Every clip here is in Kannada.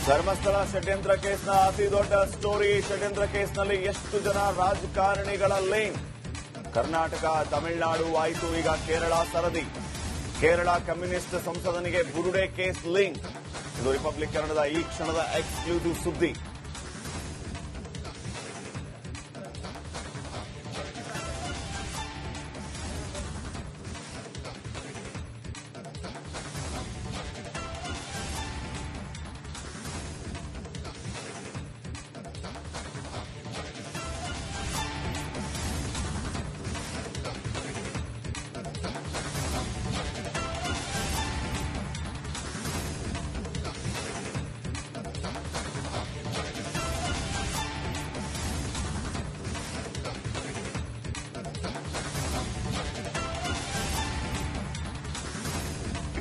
ಧರ್ಮಸ್ಥಳ ಷಡ್ಯಂತ್ರ ಕೇಸ್ನ ಅತಿ ದೊಡ್ಡ ಸ್ಟೋರಿ. ಷಡ್ಯಂತ್ರ ಕೇಸ್ನಲ್ಲಿ ಎಷ್ಟು ಜನ ರಾಜಕಾರಣಿಗಳ ಲಿಂಕ್? ಕರ್ನಾಟಕ, ತಮಿಳುನಾಡು ಆಯಿತು, ಈಗ ಕೇರಳ ಸರದಿ. ಕೇರಳ ಕಮ್ಯುನಿಸ್ಟ್ ಸಂಸದನಿಗೆ ಬುರುಡೆ ಕೇಸ್ ಲಿಂಕ್. ಇದು ರಿಪಬ್ಲಿಕ್ ಕನ್ನಡದ ಈ ಕ್ಷಣದ ಎಕ್ಸ್ಕ್ಲೂಸಿವ್ ಸುದ್ದಿ.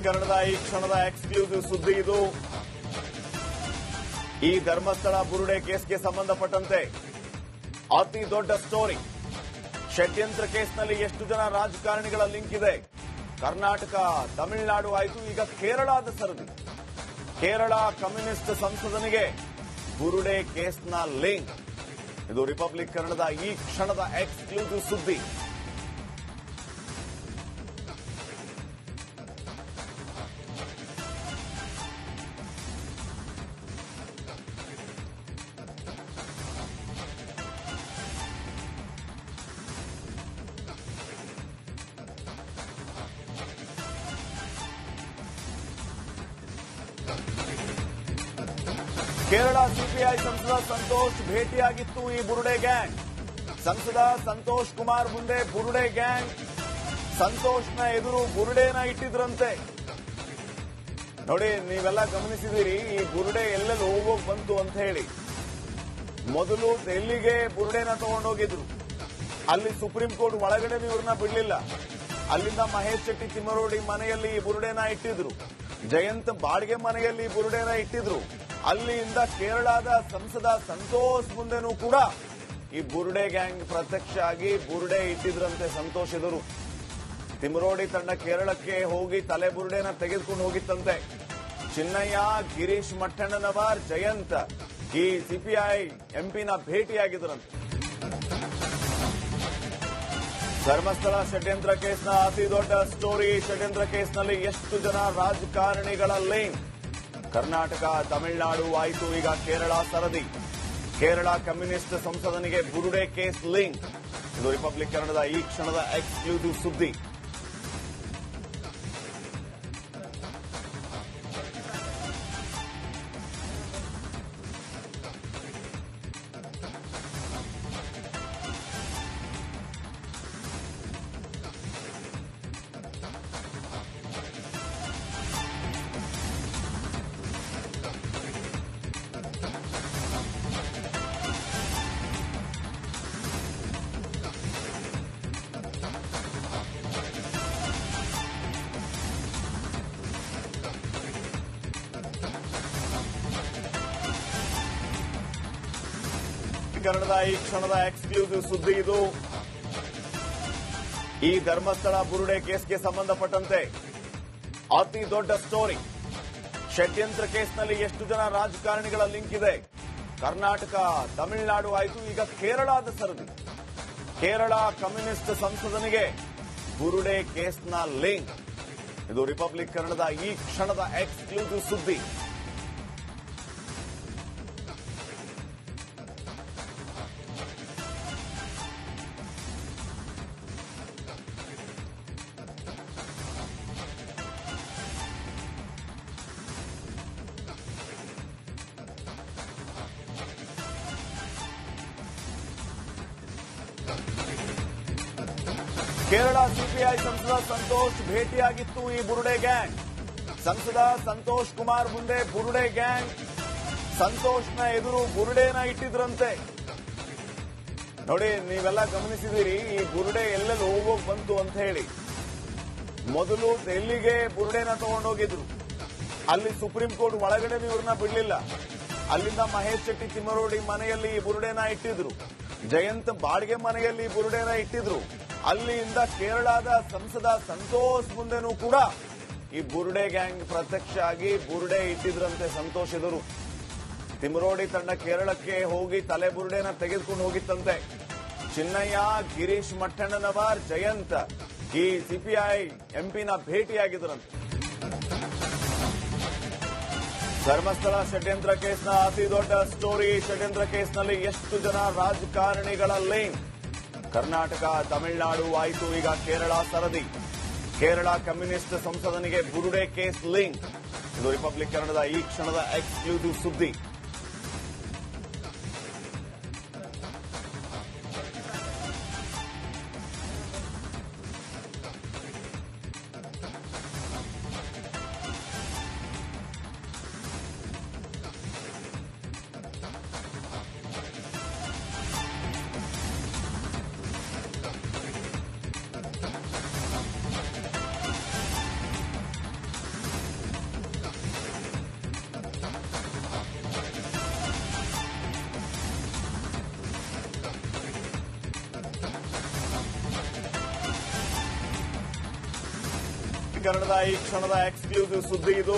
ಕನ್ನಡದ ಈ ಕ್ಷಣದ ಎಕ್ಸ್ಕ್ಲೂಸಿವ್ ಸುದ್ದಿ ಇದು. ಈ ಧರ್ಮಸ್ಥಳ ಬುರುಡೆ ಕೇಸ್ಗೆ ಸಂಬಂಧಪಟ್ಟಂತೆ ಅತಿ ದೊಡ್ಡ ಸ್ಟೋರಿ. ಷಡ್ಯಂತ್ರ ಕೇಸ್ನಲ್ಲಿ ಎಷ್ಟು ಜನ ರಾಜಕಾರಣಿಗಳ ಲಿಂಕ್ ಇದೆ? ಕರ್ನಾಟಕ, ತಮಿಳುನಾಡು ಆಯಿತು, ಈಗ ಕೇರಳದ ಸರದಿ. ಕೇರಳ ಕಮ್ಯುನಿಸ್ಟ್ ಸಂಸದನಿಗೆ ಬುರುಡೆ ಕೇಸ್ನ ಲಿಂಕ್. ಇದು ರಿಪಬ್ಲಿಕ್ ಕನ್ನಡದ ಈ ಕ್ಷಣದ ಎಕ್ಸ್ಕ್ಲೂಸಿವ್ ಸುದ್ದಿ. ಕೇರಳ ಸಿಪಿಐ ಸಂಸದ ಸಂತೋಷ್ ಭೇಟಿಯಾಗಿತ್ತು ಈ ಬುರುಡೆ ಗ್ಯಾಂಗ್. ಸಂಸದ ಸಂತೋಷ್ ಕುಮಾರ್ ಮುಂದೆ ಬುರುಡೆ ಗ್ಯಾಂಗ್. ಸಂತೋಷ್ನ ಎದುರು ಬುರುಡೆನ ಇಟ್ಟಿದ್ರಂತೆ. ನೋಡಿ, ನೀವೆಲ್ಲ ಗಮನಿಸಿದಿರಿ ಈ ಬುರುಡೆ ಎಲ್ಲೆಲ್ಲಿ ಹೋಗೋಕ್ ಬಂತು ಅಂತ ಹೇಳಿ. ಮೊದಲು ಡೆಲ್ಲಿಗೆ ಬುರುಡೆನ ತಗೊಂಡೋಗಿದ್ರು. ಅಲ್ಲಿ ಸುಪ್ರೀಂ ಕೋರ್ಟ್ ಒಳಗಡೆ ಇವ್ರನ್ನ ಬಿಡಲಿಲ್ಲ. ಅಲ್ಲಿಂದ ಮಹೇಶ್ ಶೆಟ್ಟಿ ತಿಮ್ಮರೋಡಿ ಮನೆಯಲ್ಲಿ ಈ ಬುರುಡೆನ ಇಟ್ಟಿದ್ರು. ಜಯಂತ್ ಬಾಡ್ಗೆ ಮನೆಯಲ್ಲಿ ಬುರುಡೆನ ಇಟ್ಟಿದ್ರು. ಅಲ್ಲಿಂದ ಕೇರಳದ ಸಂಸದ ಸಂತೋಷ್ ಮುಂದೆನೂ ಕೂಡ ಈ ಬುರುಡೆ ಗ್ಯಾಂಗ್ ಪ್ರತ್ಯಕ್ಷ ಆಗಿ ಬುರುಡೆ ಇಟ್ಟಿದ್ರಂತೆ ಸಂತೋಷ್ ಎದುರು. ತಿಮ್ಮರೋಡಿ ತಂಡ ಕೇರಳಕ್ಕೆ ಹೋಗಿ ತಲೆ ಬುರುಡೆನ ತೆಗೆದುಕೊಂಡು ಹೋಗಿತ್ತಂತೆ. ಚಿನ್ನಯ್ಯ, ಗಿರೀಶ್ ಮಟ್ಟಣ್ಣನವರ್, ಜಯಂತ್ ಈ ಸಿಪಿಐ ಎಂಪಿನ ಭೇಟಿಯಾಗಿದ್ರಂತೆ. ಧರ್ಮಸ್ಥಳ ಷಡ್ಯಂತ್ರ ಕೇಸ್ನ ಅತಿ ದೊಡ್ಡ ಸ್ಟೋರಿ. ಷಡ್ಯಂತ್ರ ಕೇಸ್ನಲ್ಲಿ ಎಷ್ಟು ಜನ ರಾಜಕಾರಣಿಗಳ ಲಿಂಕ್? ಕರ್ನಾಟಕ, ತಮಿಳುನಾಡು ಆಯಿತು, ಈಗ ಕೇರಳ ಸರದಿ. ಕೇರಳ ಕಮ್ಯುನಿಸ್ಟ್ ಸಂಸದನಿಗೆ ಬುರುಡೆ ಕೇಸ್ ಲಿಂಕ್. ಇದು ರಿಪಬ್ಲಿಕ್ ಕನ್ನಡದ ಈ ಕ್ಷಣದ ಎಕ್ಸ್ಕ್ಲೂಸಿವ್ ಸುದ್ದಿ. ಕನ್ನಡದ ಈ ಕ್ಷಣದ ಎಕ್ಸ್ಕ್ಲೂಸಿವ್ ಸುದ್ದಿ ಇದು. ಈ ಧರ್ಮಸ್ಥಳ ಬುರುಡೆ ಕೇಸ್ಗೆ ಸಂಬಂಧಪಟ್ಟಂತೆ ಅತಿ ದೊಡ್ಡ ಸ್ಟೋರಿ. ಷಡ್ಯಂತ್ರ ಕೇಸ್ನಲ್ಲಿ ಎಷ್ಟು ಜನ ರಾಜಕಾರಣಿಗಳ ಲಿಂಕ್ ಇದೆ? ಕರ್ನಾಟಕ, ತಮಿಳುನಾಡು ಆಯಿತು, ಈಗ ಕೇರಳದ ಸರದಿ. ಕೇರಳ ಕಮ್ಯುನಿಸ್ಟ್ ಸಂಸದನಿಗೆ ಬುರುಡೆ ಕೇಸ್ನ ಲಿಂಕ್. ಇದು ರಿಪಬ್ಲಿಕ್ ಕನ್ನಡದ ಈ ಕ್ಷಣದ ಎಕ್ಸ್ಕ್ಲೂಸಿವ್ ಸುದ್ದಿ. ಕೇರಳ ಸಿಪಿಐ ಸಂಸದ ಸಂತೋಷ್ ಭೇಟಿಯಾಗಿತ್ತು ಈ ಬುರುಡೆ ಗ್ಯಾಂಗ್. ಸಂಸದ ಸಂತೋಷ್ ಕುಮಾರ್ ಮುಂದೆ ಬುರುಡೆ ಗ್ಯಾಂಗ್. ಸಂತೋಷ್ನ ಎದುರು ಬುರುಡೆನ ಇಟ್ಟಿದ್ರಂತೆ. ನೋಡಿ, ನೀವೆಲ್ಲ ಗಮನಿಸಿದಿರಿ ಈ ಬುರುಡೆ ಎಲ್ಲೆಲ್ಲಿ ಹೋಗೋಕ್ ಬಂತು ಅಂತ ಹೇಳಿ. ಮೊದಲು ಡೆಲ್ಲಿಗೆ ಬುರುಡೆನ ತಗೊಂಡೋಗಿದ್ರು. ಅಲ್ಲಿ ಸುಪ್ರೀಂ ಕೋರ್ಟ್ ಒಳಗಡೆ ಇವ್ರನ್ನ ಬಿಡಲಿಲ್ಲ. ಅಲ್ಲಿಂದ ಮಹೇಶ್ ಶೆಟ್ಟಿ ತಿಮ್ಮರೋಡಿ ಮನೆಯಲ್ಲಿ ಈ ಬುರುಡೆನ ಇಟ್ಟಿದ್ರು. ಜಯಂತ್ ಬಾಡ್ಗೆ ಮನೆಯಲ್ಲಿ ಬುರುಡೆನ ಇಟ್ಟಿದ್ರು. ಅಲ್ಲಿಂದ ಕೇರಳದ ಸಂಸದ ಸಂತೋಷ್ ಮುಂದೆನೂ ಕೂಡ ಈ ಬುರುಡೆ ಗ್ಯಾಂಗ್ ಪ್ರತ್ಯಕ್ಷ ಆಗಿ ಬುರುಡೆ ಇಟ್ಟಿದ್ರಂತೆ ಸಂತೋಷ್ ಎದುರು. ತಿಮರೋಡಿ ತಂಡ ಕೇರಳಕ್ಕೆ ಹೋಗಿ ತಲೆಬುರುಡೆನ ತೆಗೆದುಕೊಂಡು ಹೋಗಿತ್ತಂತೆ. ಚಿನ್ನಯ್ಯ, ಗಿರೀಶ್ ಮಟ್ಟಣ್ಣನವರ್, ಜಯಂತ್ ಈ ಸಿಪಿಐ ಎಂಪಿನ ಭೇಟಿಯಾಗಿದ್ದರಂತೆ. ಧರ್ಮಸ್ಥಳ ಷಡ್ಯಂತ್ರ ಕೇಸ್ನ ಅತಿ ದೊಡ್ಡ ಸ್ಟೋರಿ. ಷಡ್ಯಂತ್ರ ಕೇಸ್ನಲ್ಲಿ ಎಷ್ಟು ಜನ ರಾಜಕಾರಣಿಗಳ ಲಿಂಕ್? ಕರ್ನಾಟಕ, ತಮಿಳುನಾಡು ಆಯಿತು, ಈಗ ಕೇರಳ ಸರದಿ. ಕೇರಳ ಕಮ್ಯುನಿಸ್ಟ್ ಸಂಸದನಿಗೆ ಬುರುಡೆ ಕೇಸ್ ಲಿಂಕ್. ಇದು ರಿಪಬ್ಲಿಕ್ ಕನ್ನಡದ ಈ ಕ್ಷಣದ ಎಕ್ಸ್ಕ್ಲೂಸಿವ್ ಸುದ್ದಿ. ಕನ್ನಡದ ಈ ಕ್ಷಣದ ಎಕ್ಸ್ಕ್ಲೂಸಿವ್ ಸುದ್ದಿ ಇದು.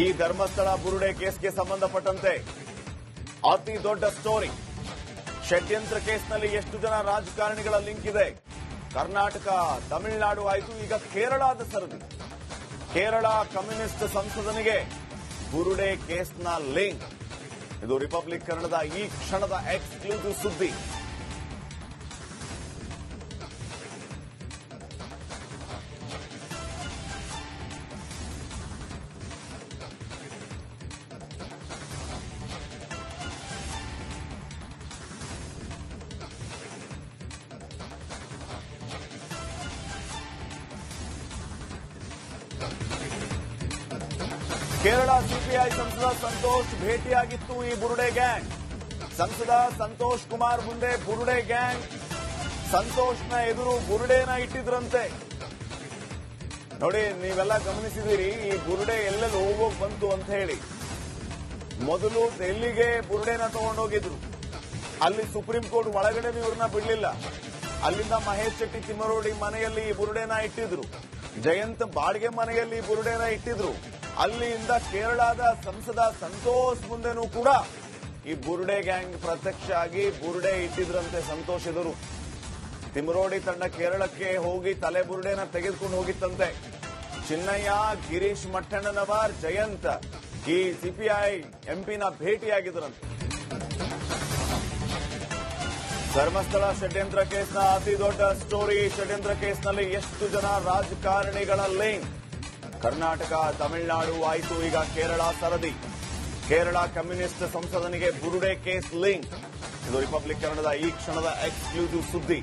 ಈ ಧರ್ಮಸ್ಥಳ ಬುರುಡೆ ಕೇಸ್ಗೆ ಸಂಬಂಧಪಟ್ಟಂತೆ ಅತಿ ದೊಡ್ಡ ಸ್ಟೋರಿ. ಷಡ್ಯಂತ್ರ ಕೇಸ್ನಲ್ಲಿ ಎಷ್ಟು ಜನ ರಾಜಕಾರಣಿಗಳ ಲಿಂಕ್ ಇದೆ? ಕರ್ನಾಟಕ, ತಮಿಳುನಾಡು ಆಯಿತು, ಈಗ ಕೇರಳದ ಸರದಿ. ಕೇರಳ ಕಮ್ಯುನಿಸ್ಟ್ ಸಂಸದನಿಗೆ ಬುರುಡೆ ಕೇಸ್ನ ಲಿಂಕ್. ಇದು ರಿಪಬ್ಲಿಕ್ ಕನ್ನಡದ ಈ ಕ್ಷಣದ ಎಕ್ಸ್ಕ್ಲೂಸಿವ್ ಸುದ್ದಿ. ಕೇರಳ ಸಿಪಿಐ ಸಂಸದ ಸಂತೋಷ್ ಭೇಟಿಯಾಗಿತ್ತು ಈ ಬುರುಡೆ ಗ್ಯಾಂಗ್. ಸಂಸದ ಸಂತೋಷ್ ಕುಮಾರ್ ಮುಂದೆ ಬುರುಡೆ ಗ್ಯಾಂಗ್. ಸಂತೋಷ್ನ ಎದುರು ಬುರುಡೆನ ಇಟ್ಟಿದ್ರಂತೆ. ನೋಡಿ, ನೀವೆಲ್ಲ ಗಮನಿಸಿದಿರಿ ಈ ಬುರುಡೆ ಎಲ್ಲೆಲ್ಲಿ ಹೋಗೋಕ್ ಬಂತು ಅಂತ ಹೇಳಿ. ಮೊದಲು ಡೆಲ್ಲಿಗೆ ಬುರುಡೆನ ತಗೊಂಡೋಗಿದ್ರು. ಅಲ್ಲಿ ಸುಪ್ರೀಂ ಕೋರ್ಟ್ ಒಳಗಡೆ ಇವ್ರನ್ನ ಬಿಡಲಿಲ್ಲ. ಅಲ್ಲಿಂದ ಮಹೇಶ್ ಶೆಟ್ಟಿ ತಿಮ್ಮರೋಡಿ ಮನೆಯಲ್ಲಿ ಈ ಬುರುಡೆನ ಇಟ್ಟಿದ್ರು. ಜಯಂತ್ ಬಾಡಿಗೆ ಮನೆಯಲ್ಲಿ ಬುರುಡೆನ ಇಟ್ಟಿದ್ರು. ಅಲ್ಲಿಂದ ಕೇರಳದ ಸಂಸದ ಸಂತೋಷ್ ಮುಂದೆನೂ ಕೂಡ ಈ ಬುರುಡೆ ಗ್ಯಾಂಗ್ ಪ್ರತ್ಯಕ್ಷ ಆಗಿ ಬುರುಡೆ ಇಟ್ಟಿದ್ರಂತೆ ಸಂತೋಷ್ ಎದುರು. ತಿಮ್ಮರೋಡಿ ತಂಡ ಕೇರಳಕ್ಕೆ ಹೋಗಿ ತಲೆಬುರುಡೆನ ತೆಗೆದುಕೊಂಡು ಹೋಗಿತ್ತಂತೆ. ಚಿನ್ನಯ್ಯ, ಗಿರೀಶ್ ಮಟ್ಟಣ್ಣನವರ್, ಜಯಂತ್ ಈ ಸಿಪಿಐ ಎಂಪಿನ ಭೇಟಿಯಾಗಿದ್ದರಂತೆ. ಧರ್ಮಸ್ಥಳ ಷಡ್ಯಂತ್ರ ಕೇಸ್ನ ಅತಿ ದೊಡ್ಡ ಸ್ಟೋರಿ. ಷಡ್ಯಂತ್ರ ಕೇಸ್ನಲ್ಲಿ ಎಷ್ಟು ಜನ ರಾಜಕಾರಣಿಗಳ ಲಿಂಕ್? ಕರ್ನಾಟಕ, ತಮಿಳುನಾಡು ಆಯಿತು, ಈಗ ಕೇರಳ ಸರದಿ. ಕೇರಳ ಕಮ್ಯುನಿಸ್ಟ್ ಸಂಸದನಿಗೆ ಬುರುಡೆ ಕೇಸ್ ಲಿಂಕ್. ಇದು ರಿಪಬ್ಲಿಕ್ ಕನ್ನಡದ ಈ ಕ್ಷಣದ ಎಕ್ಸ್ಕ್ಲೂಸಿವ್ ಸುದ್ದಿ.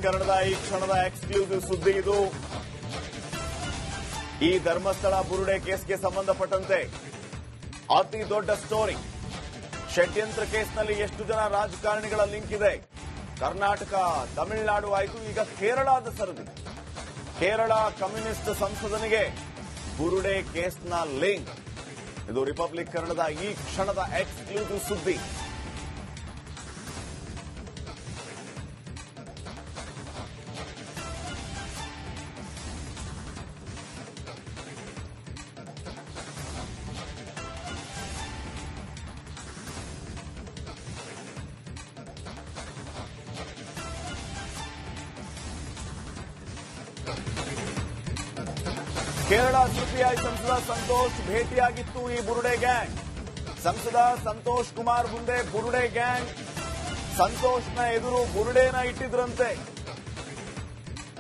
ಕನ್ನಡದ ಈ ಕ್ಷಣದ ಎಕ್ಸ್ಕ್ಲೂಸಿವ್ ಸುದ್ದಿ ಇದು. ಈ ಧರ್ಮಸ್ಥಳ ಬುರುಡೆ ಕೇಸ್ಗೆ ಸಂಬಂಧಪಟ್ಟಂತೆ ಅತಿ ದೊಡ್ಡ ಸ್ಟೋರಿ. ಷಡ್ಯಂತ್ರ ಕೇಸ್ನಲ್ಲಿ ಎಷ್ಟು ಜನ ರಾಜಕಾರಣಿಗಳ ಲಿಂಕ್ ಇದೆ? ಕರ್ನಾಟಕ, ತಮಿಳುನಾಡು ಆಯಿತು, ಈಗ ಕೇರಳದ ಸರದಿ. ಕೇರಳ ಕಮ್ಯುನಿಸ್ಟ್ ಸಂಸದನಿಗೆ ಬುರುಡೆ ಕೇಸ್ನ ಲಿಂಕ್. ಇದು ರಿಪಬ್ಲಿಕ್ ಕನ್ನಡದ ಈ ಕ್ಷಣದ ಎಕ್ಸ್ಕ್ಲೂಸಿವ್ ಸುದ್ದಿ. ಕೇರಳ ಸಿಪಿಐ ಸಂಸದ ಸಂತೋಷ್ ಭೇಟಿಯಾಗಿತ್ತು ಈ ಬುರುಡೆ ಗ್ಯಾಂಗ್. ಸಂಸದ ಸಂತೋಷ್ ಕುಮಾರ್ ಮುಂದೆ ಬುರುಡೆ ಗ್ಯಾಂಗ್. ಸಂತೋಷ್ನ ಎದುರು ಬುರುಡೆನ ಇಟ್ಟಿದ್ರಂತೆ.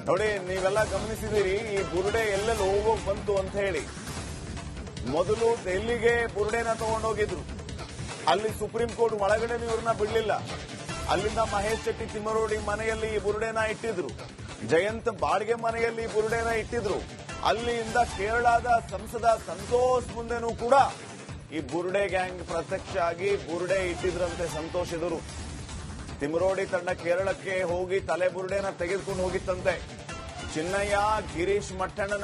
ನೋಡಿ, ನೀವೆಲ್ಲ ಗಮನಿಸಿದಿರಿ ಈ ಬುರುಡೆ ಎಲ್ಲೆಲ್ಲಿ ಹೋಗೋಕ್ ಬಂತು ಅಂತ ಹೇಳಿ. ಮೊದಲು ಡೆಲ್ಲಿಗೆ ಬುರುಡೆನ ತಗೊಂಡೋಗಿದ್ರು. ಅಲ್ಲಿ ಸುಪ್ರೀಂ ಕೋರ್ಟ್ ಒಳಗಡೆ ಇವ್ರನ್ನ ಬಿಡಲಿಲ್ಲ. ಅಲ್ಲಿಂದ ಮಹೇಶ್ ಶೆಟ್ಟಿ ತಿಮ್ಮರೋಡಿ ಮನೆಯಲ್ಲಿ ಈ ಬುರುಡೆನ ಇಟ್ಟಿದ್ರು. ಜಯಂತ್ ಬಾಡಿಗೆ ಮನೆಯಲ್ಲಿ ಬುರುಡೆನ ಇಟ್ಟಿದ್ರು. ಅಲ್ಲಿಂದ ಕೇರಳದ ಸಂಸದ ಸಂತೋಷ್ ಮುಂದೆನೂ ಕೂಡ ಈ ಬುರುಡೆ ಗ್ಯಾಂಗ್ ಪ್ರತ್ಯಕ್ಷ ಆಗಿ ಬುರುಡೆ ಇಟ್ಟಿದ್ರಂತೆ ಸಂತೋಷ್ ಎದುರು. ತಿಮ್ಮರೋಡಿ ತಂಡ ಕೇರಳಕ್ಕೆ ಹೋಗಿ ತಲೆ ಬುರುಡೆನ ತೆಗೆದುಕೊಂಡು ಹೋಗಿತ್ತಂತೆ. ಚಿನ್ನಯ್ಯ ಗಿರೀಶ್ ಮಟ್ಟಣ್ಣನ